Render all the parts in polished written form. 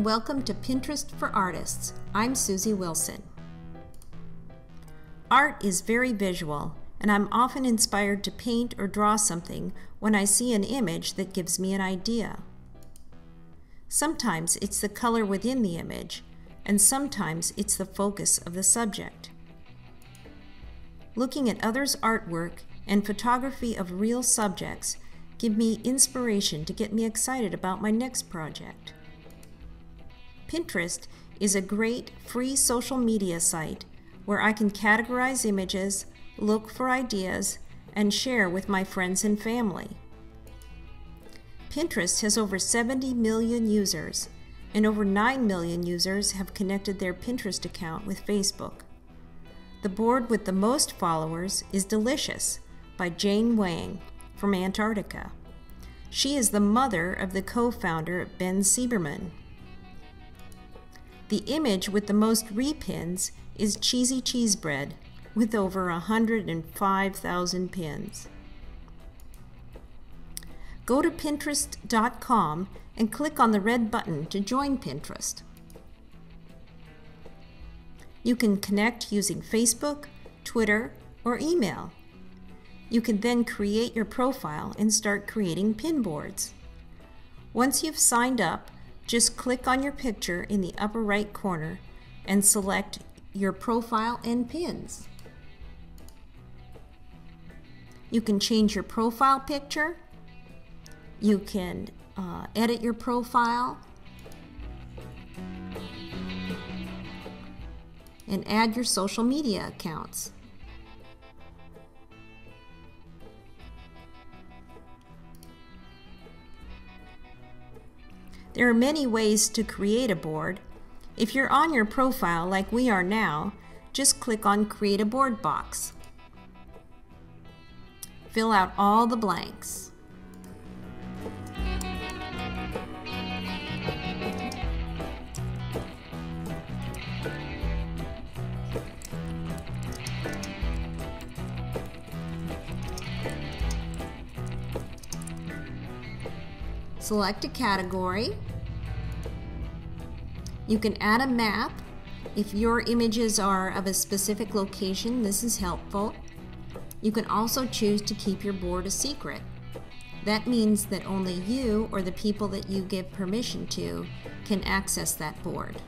welcome to Pinterest for Artists. I'm Susie Wilson. Art is very visual, and I'm often inspired to paint or draw something when I see an image that gives me an idea. Sometimes it's the color within the image, and sometimes it's the focus of the subject. Looking at others' artwork and photography of real subjects give me inspiration to get me excited about my next project. Pinterest is a great free social media site where I can categorize images, look for ideas, and share with my friends and family. Pinterest has over 70 million users, and over 9 million users have connected their Pinterest account with Facebook. The board with the most followers is Delicious by Jane Wang from Antarctica. She is the mother of the co-founder Ben Sieberman. The image with the most repins is Cheesy Cheese Bread with over 105,000 pins. Go to Pinterest.com and click on the red button to join Pinterest. You can connect using Facebook, Twitter, or email. You can then create your profile and start creating pin boards. Once you've signed up, just click on your picture in the upper right corner and select your profile and pins. You can change your profile picture. You can edit your profile and add your social media accounts. There are many ways to create a board. If you're on your profile like we are now, just click on Create a Board box. Fill out all the blanks. Select a category. You can add a map. If your images are of a specific location, this is helpful. You can also choose to keep your board a secret. That means that only you or the people that you give permission to can access that board.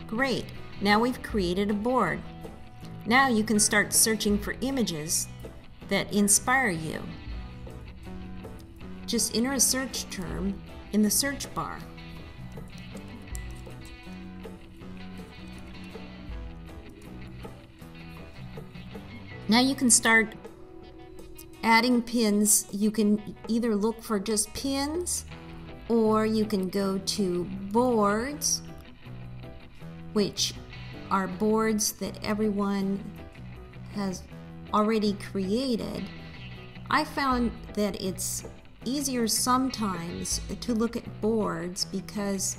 Great, now we've created a board. Now you can start searching for images that inspire you. Just enter a search term in the search bar. Now you can start adding pins. You can either look for just pins, or you can go to boards, which are boards that everyone has already created. I found that it's easier sometimes to look at boards because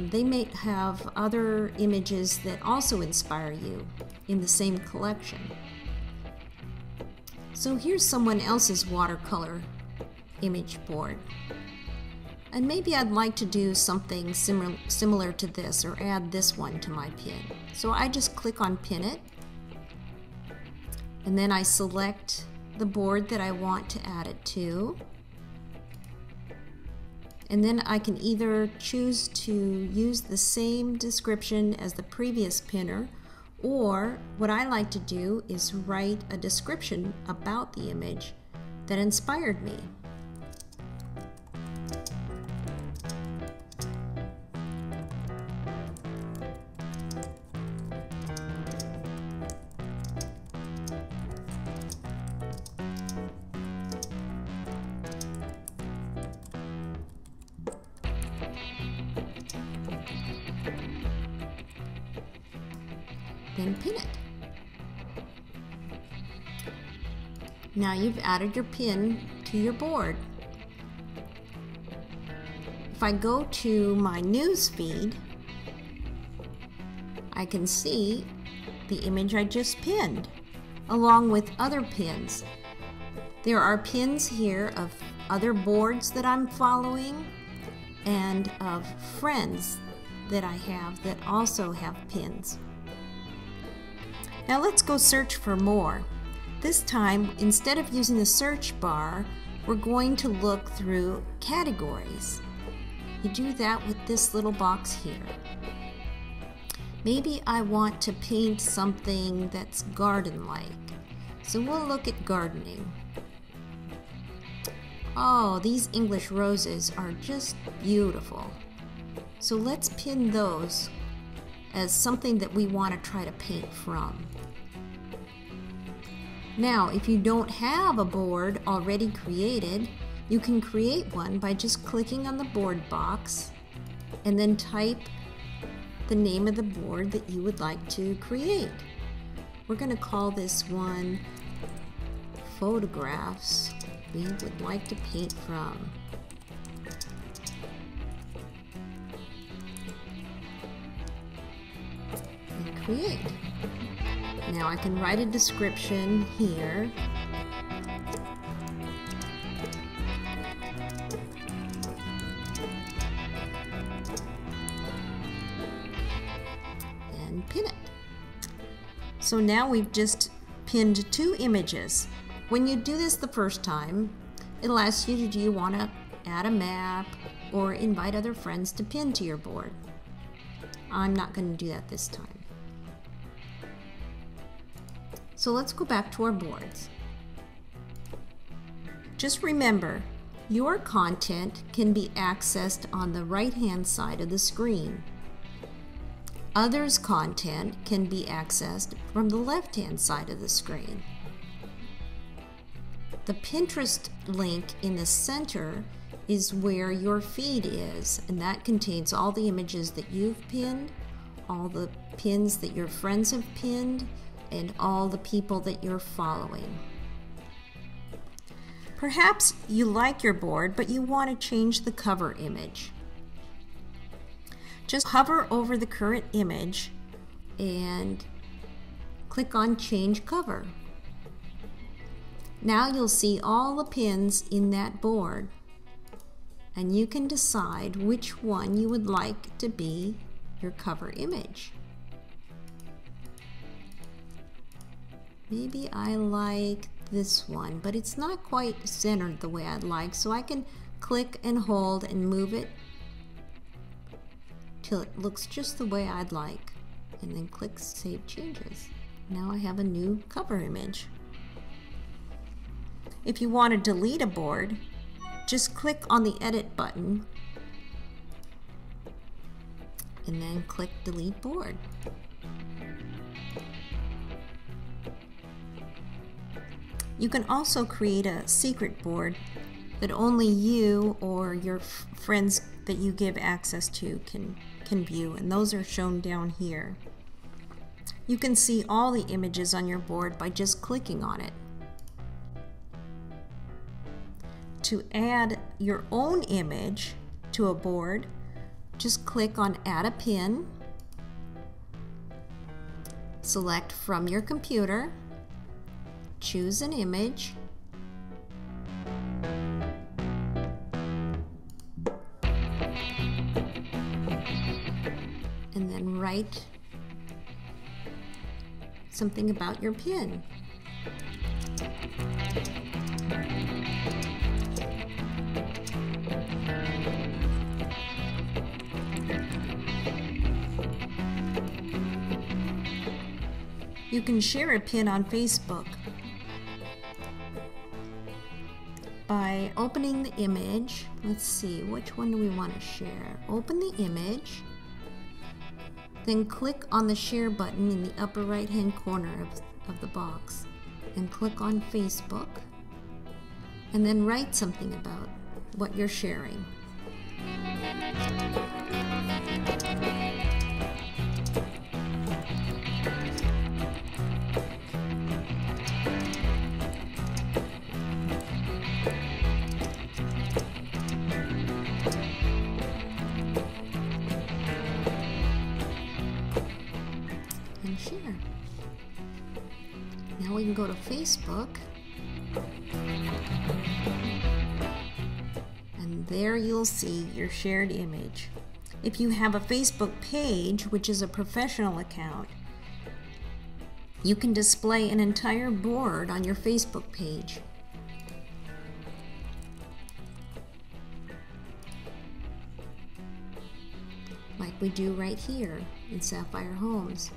they may have other images that also inspire you in the same collection. So here's someone else's watercolor image board. And maybe I'd like to do something similar to this, or add this one to my pin. So I just click on Pin It, and then I select the board that I want to add it to. And then I can either choose to use the same description as the previous pinner, or what I like to do is write a description about the image that inspired me. Then pin it. Now you've added your pin to your board. If I go to my news feed, I can see the image I just pinned, along with other pins. There are pins here of other boards that I'm following and of friends that I have that also have pins. Now let's go search for more. This time, instead of using the search bar, we're going to look through categories. You do that with this little box here. Maybe I want to paint something that's garden-like. So we'll look at gardening. Oh, these English roses are just beautiful. So let's pin those as something that we want to try to paint from. Now, if you don't have a board already created, you can create one by just clicking on the board box and then type the name of the board that you would like to create. We're going to call this one Photographs We Would Like to Paint From. And create. Now I can write a description here. And pin it. So now we've just pinned 2 images. When you do this the first time, it'll ask you, do you want to add a map or invite other friends to pin to your board? I'm not going to do that this time. So let's go back to our boards. Just remember, your content can be accessed on the right-hand side of the screen. Others' content can be accessed from the left-hand side of the screen. The Pinterest link in the center is where your feed is, and that contains all the images that you've pinned, all the pins that your friends have pinned, and all the people that you're following. Perhaps you like your board, but you want to change the cover image. Just hover over the current image and click on Change Cover. Now you'll see all the pins in that board, and you can decide which one you would like to be your cover image. Maybe I like this one, but it's not quite centered the way I'd like, so I can click and hold and move it till it looks just the way I'd like, and then click Save Changes. Now I have a new cover image. If you want to delete a board, just click on the Edit button and then click Delete Board. You can also create a secret board that only you or your friends that you give access to can view, and those are shown down here. You can see all the images on your board by just clicking on it. To add your own image to a board, just click on Add a Pin, select from your computer, choose an image, and then write something about your pin. You can share a pin on Facebook by opening the image. Let's see, which one do we want to share? Open the image, then click on the share button in the upper right hand corner of the box, and click on Facebook, and then write something about what you're sharing. And share. Now we can go to Facebook and there you'll see your shared image. If you have a Facebook page, which is a professional account, you can display an entire board on your Facebook page. Like we do right here in Sapphire Homes.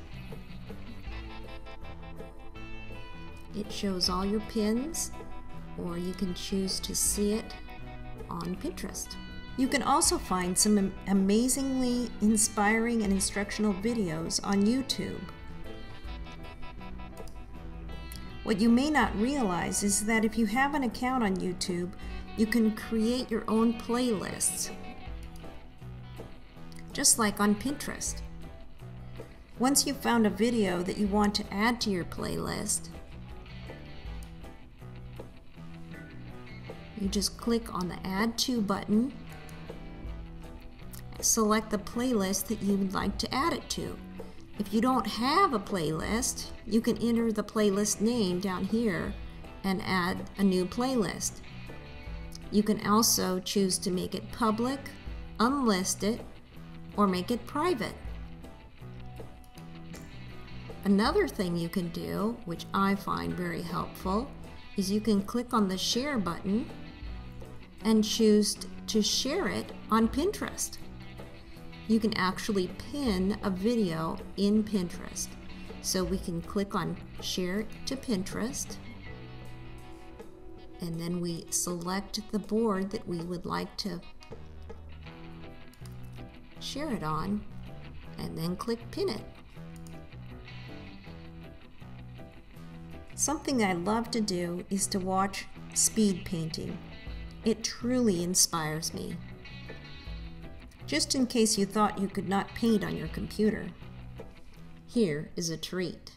It shows all your pins, or you can choose to see it on Pinterest. You can also find some amazingly inspiring and instructional videos on YouTube. What you may not realize is that if you have an account on YouTube, you can create your own playlists, just like on Pinterest. Once you've found a video that you want to add to your playlist, you just click on the Add To button, select the playlist that you would like to add it to. If you don't have a playlist, you can enter the playlist name down here and add a new playlist. You can also choose to make it public, unlist it, or make it private. Another thing you can do, which I find very helpful, is you can click on the share button and choose to share it on Pinterest. You can actually pin a video in Pinterest. So we can click on Share to Pinterest, and then we select the board that we would like to share it on, and then click Pin it. Something I love to do is to watch speed painting. It truly inspires me. Just in case you thought you could not paint on your computer, here is a treat.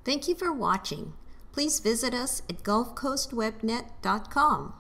Thank you for watching. Please visit us at GulfCoastWebNet.com.